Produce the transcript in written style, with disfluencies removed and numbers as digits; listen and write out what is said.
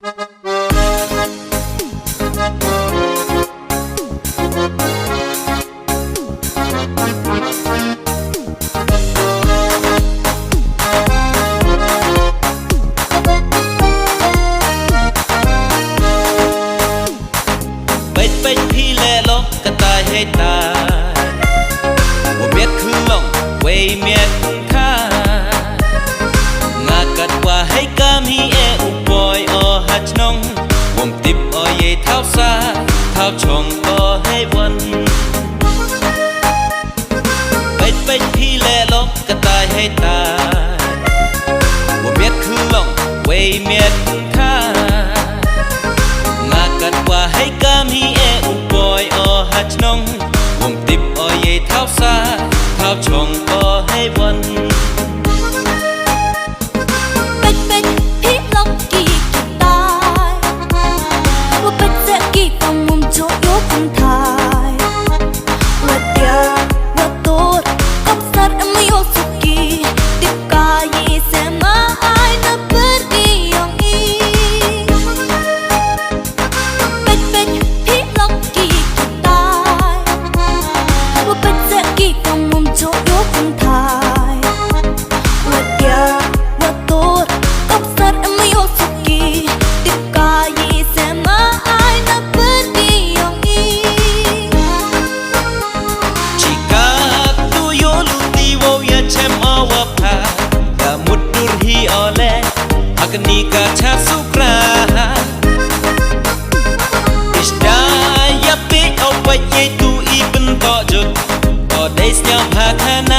เป็นพี่แลลกกระตายให้ตายว่าเมียดคือลงเวยเมียดค่างากัดว่าให้กามีเออุปอยอหัดน้องวมติบอเยเท้าซาเท้าชงก็ให้วันเป็นพี่แลลกกระตายให้ตายว่าเมียดคือลงเวยเมียดค่างากัดว่าให้กามีเออุปอยอหัดน้องวมติบอเยเท้าซาเท้าชงก็ให้วันเป็นพี่ล็อกกี่ตายว่าเป็นเจ๊กี่ต้องมุมโจยกคนไทยว่าเดียวว่าตัวกับสัตว์ไม่ยกสุกี้ติดกายเสมาไอ้นับเป็นกี่อย่างอีเป็นพี่ล็อกกี่ตายว่าเป็นเจ๊กี่ต้องมุมโจยกคนไทยว่าเดียวว่าตัวกับสัตว์ไม่ยกสุกี้ติดกายเสมาไอ้นับเป็นกี่อย่างอี Jika tu yo luti wo ya chem awapa da mudur hi ole agni ka cha sukra Ishda ya pe awai ye tu ibn to jut to des nyam phakana